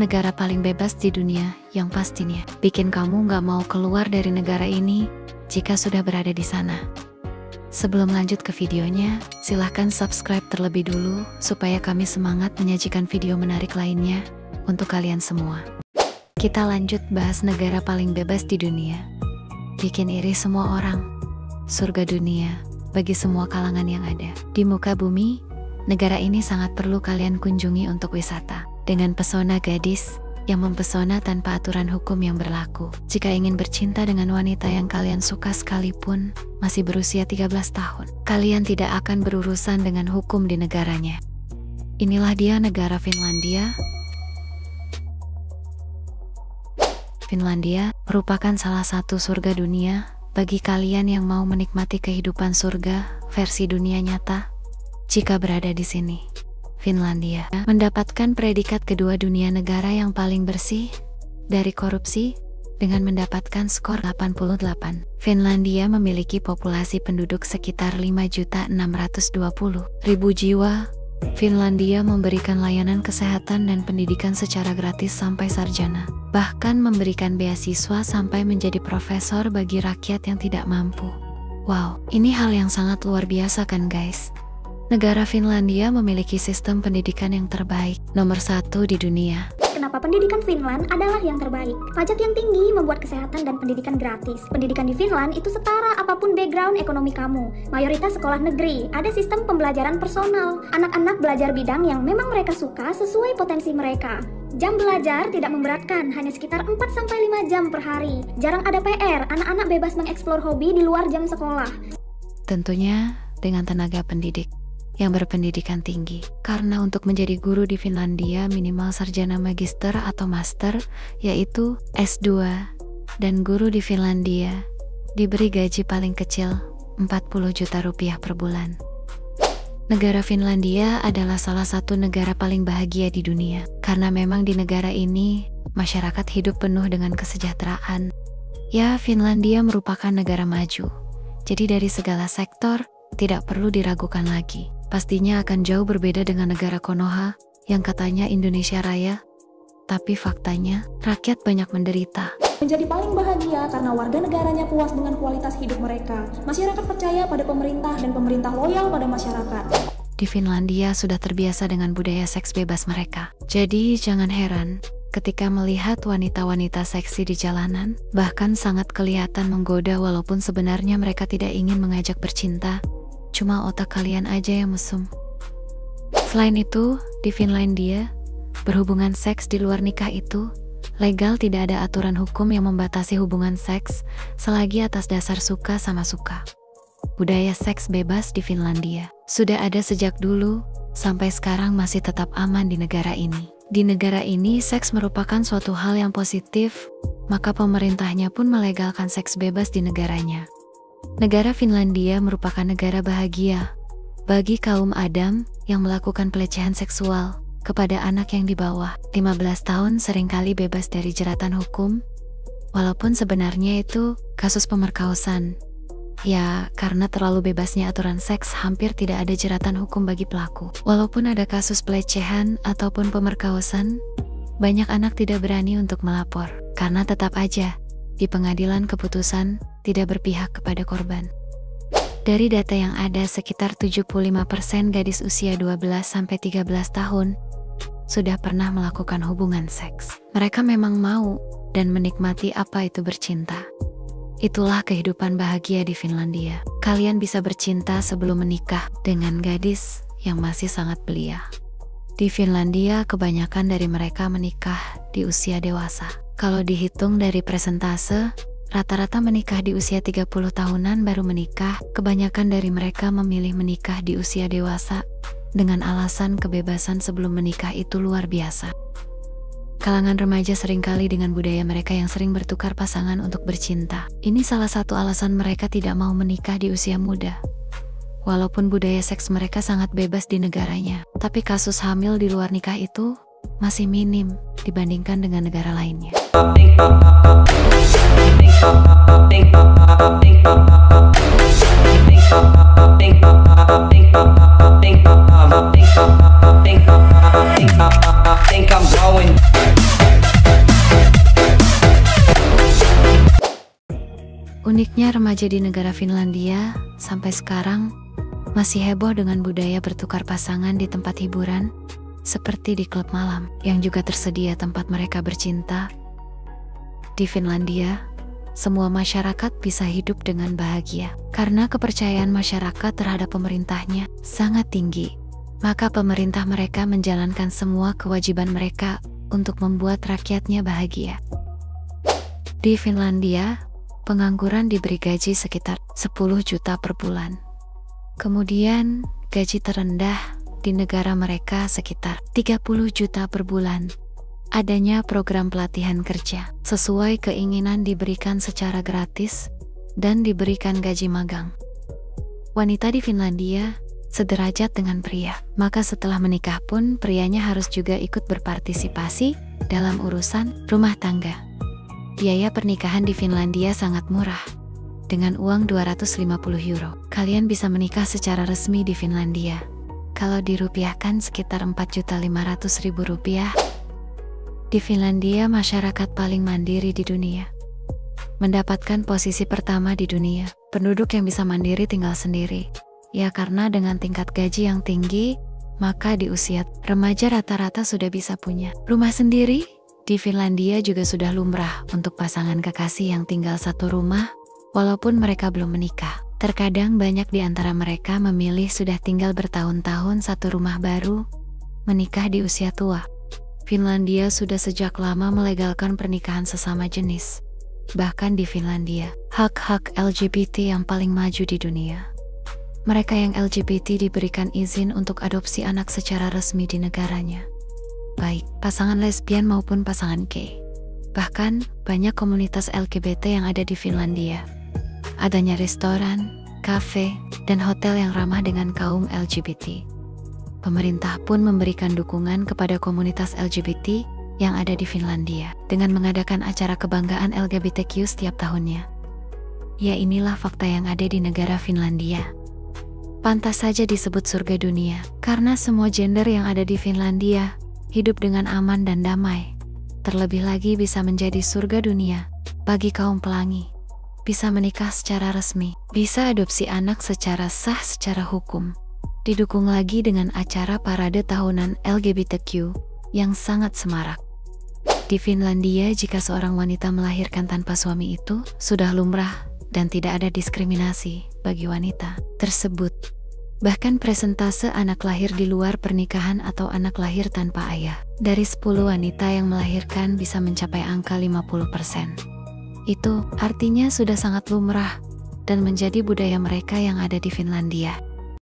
negara paling bebas di dunia yang pastinya bikin kamu nggak mau keluar dari negara ini jika sudah berada di sana. Sebelum lanjut ke videonya, silahkan subscribe terlebih dulu supaya kami semangat menyajikan video menarik lainnya untuk kalian semua. Kita lanjut bahas negara paling bebas di dunia. Bikin iri semua orang. Surga dunia bagi semua kalangan yang ada di muka bumi. Negara ini sangat perlu kalian kunjungi untuk wisata. Dengan pesona gadis yang mempesona tanpa aturan hukum yang berlaku. Jika ingin bercinta dengan wanita yang kalian suka sekalipun masih berusia 13 tahun, kalian tidak akan berurusan dengan hukum di negaranya. Inilah dia negara Finlandia. Finlandia merupakan salah satu surga dunia bagi kalian yang mau menikmati kehidupan surga versi dunia nyata. Jika berada di sini, Finlandia mendapatkan predikat kedua dunia negara yang paling bersih dari korupsi dengan mendapatkan skor 88. Finlandia memiliki populasi penduduk sekitar 5.620.000 jiwa. Finlandia memberikan layanan kesehatan dan pendidikan secara gratis sampai sarjana, bahkan memberikan beasiswa sampai menjadi profesor bagi rakyat yang tidak mampu. Wow, ini hal yang sangat luar biasa kan guys? Negara Finlandia memiliki sistem pendidikan yang terbaik, nomor 1 di dunia. Kenapa pendidikan Finland adalah yang terbaik? Pajak yang tinggi membuat kesehatan dan pendidikan gratis. Pendidikan di Finland itu setara apapun background ekonomi kamu. Mayoritas sekolah negeri, ada sistem pembelajaran personal. Anak-anak belajar bidang yang memang mereka suka sesuai potensi mereka. Jam belajar tidak memberatkan, hanya sekitar 4-5 jam per hari. Jarang ada PR, anak-anak bebas mengeksplor hobi di luar jam sekolah. Tentunya dengan tenaga pendidik yang berpendidikan tinggi. Karena untuk menjadi guru di Finlandia minimal sarjana magister atau master, yaitu S2. Dan guru di Finlandia diberi gaji paling kecil 40 juta rupiah per bulan. Negara Finlandia adalah salah satu negara paling bahagia di dunia. Karena memang di negara ini, masyarakat hidup penuh dengan kesejahteraan. Ya, Finlandia merupakan negara maju. Jadi dari segala sektor, tidak perlu diragukan lagi. Pastinya akan jauh berbeda dengan negara Konoha yang katanya Indonesia Raya, tapi faktanya rakyat banyak menderita. Menjadi paling bahagia karena warga negaranya puas dengan kualitas hidup mereka. Masyarakat percaya pada pemerintah dan pemerintah loyal pada masyarakat. Di Finlandia sudah terbiasa dengan budaya seks bebas mereka. Jadi jangan heran ketika melihat wanita-wanita seksi di jalanan, bahkan sangat kelihatan menggoda walaupun sebenarnya mereka tidak ingin mengajak bercinta. Cuma otak kalian aja yang mesum. Selain itu, di Finlandia, berhubungan seks di luar nikah itu legal, tidak ada aturan hukum yang membatasi hubungan seks selagi atas dasar suka sama suka. Budaya seks bebas di Finlandia sudah ada sejak dulu, sampai sekarang masih tetap aman di negara ini. Di negara ini, seks merupakan suatu hal yang positif, maka pemerintahnya pun melegalkan seks bebas di negaranya. Negara Finlandia merupakan negara bahagia bagi kaum Adam yang melakukan pelecehan seksual kepada anak yang di bawah 15 tahun seringkali bebas dari jeratan hukum, walaupun sebenarnya itu kasus pemerkosaan. Ya, karena terlalu bebasnya aturan seks hampir tidak ada jeratan hukum bagi pelaku. Walaupun ada kasus pelecehan ataupun pemerkosaan, banyak anak tidak berani untuk melapor, karena tetap aja di pengadilan keputusan tidak berpihak kepada korban. Dari data yang ada, sekitar 75% gadis usia 12-13 tahun sudah pernah melakukan hubungan seks. Mereka memang mau dan menikmati apa itu bercinta. Itulah kehidupan bahagia di Finlandia. Kalian bisa bercinta sebelum menikah dengan gadis yang masih sangat belia. Di Finlandia, kebanyakan dari mereka menikah di usia dewasa. Kalau dihitung dari persentase, rata-rata menikah di usia 30 tahunan baru menikah. Kebanyakan dari mereka memilih menikah di usia dewasa dengan alasan kebebasan sebelum menikah itu luar biasa. Kalangan remaja seringkali dengan budaya mereka yang sering bertukar pasangan untuk bercinta. Ini salah satu alasan mereka tidak mau menikah di usia muda. Walaupun budaya seks mereka sangat bebas di negaranya, tapi kasus hamil di luar nikah itu masih minim dibandingkan dengan negara lainnya. I think I'm growing. Uniknya remaja di negara Finlandia sampai sekarang masih heboh dengan budaya bertukar pasangan di tempat hiburan, seperti di klub malam yang juga tersedia tempat mereka bercinta. Di Finlandia, semua masyarakat bisa hidup dengan bahagia karena kepercayaan masyarakat terhadap pemerintahnya sangat tinggi. Maka pemerintah mereka menjalankan semua kewajiban mereka untuk membuat rakyatnya bahagia. Di Finlandia, pengangguran diberi gaji sekitar 10 juta per bulan. Kemudian, gaji terendah di negara mereka sekitar 30 juta per bulan. Adanya program pelatihan kerja sesuai keinginan diberikan secara gratis dan diberikan gaji magang. Wanita di Finlandia sederajat dengan pria, maka setelah menikah pun prianya harus juga ikut berpartisipasi dalam urusan rumah tangga. Biaya pernikahan di Finlandia sangat murah. Dengan uang 250 euro, kalian bisa menikah secara resmi di Finlandia. Kalau dirupiahkan sekitar 4.500.000 rupiah. Di Finlandia, masyarakat paling mandiri di dunia. Mendapatkan posisi pertama di dunia, penduduk yang bisa mandiri tinggal sendiri. Ya karena dengan tingkat gaji yang tinggi, maka di usia remaja rata-rata sudah bisa punya rumah sendiri. Di Finlandia juga sudah lumrah untuk pasangan kekasih yang tinggal satu rumah, walaupun mereka belum menikah. Terkadang banyak di antara mereka memilih sudah tinggal bertahun-tahun satu rumah baru, menikah di usia tua. Finlandia sudah sejak lama melegalkan pernikahan sesama jenis. Bahkan di Finlandia, hak-hak LGBT yang paling maju di dunia. Mereka yang LGBT diberikan izin untuk adopsi anak secara resmi di negaranya. Baik pasangan lesbian maupun pasangan gay. Bahkan, banyak komunitas LGBT yang ada di Finlandia. Adanya restoran, kafe, dan hotel yang ramah dengan kaum LGBT. Pemerintah pun memberikan dukungan kepada komunitas LGBT yang ada di Finlandia dengan mengadakan acara kebanggaan LGBTQ setiap tahunnya. Ya inilah fakta yang ada di negara Finlandia. Pantas saja disebut surga dunia, karena semua gender yang ada di Finlandia hidup dengan aman dan damai. Terlebih lagi bisa menjadi surga dunia bagi kaum pelangi. Bisa menikah secara resmi, bisa adopsi anak secara sah secara hukum. Didukung lagi dengan acara parade tahunan LGBTQ yang sangat semarak. Di Finlandia, jika seorang wanita melahirkan tanpa suami itu sudah lumrah dan tidak ada diskriminasi bagi wanita tersebut. Bahkan presentase anak lahir di luar pernikahan atau anak lahir tanpa ayah dari 10 wanita yang melahirkan bisa mencapai angka 50%. Itu artinya sudah sangat lumrah dan menjadi budaya mereka yang ada di Finlandia.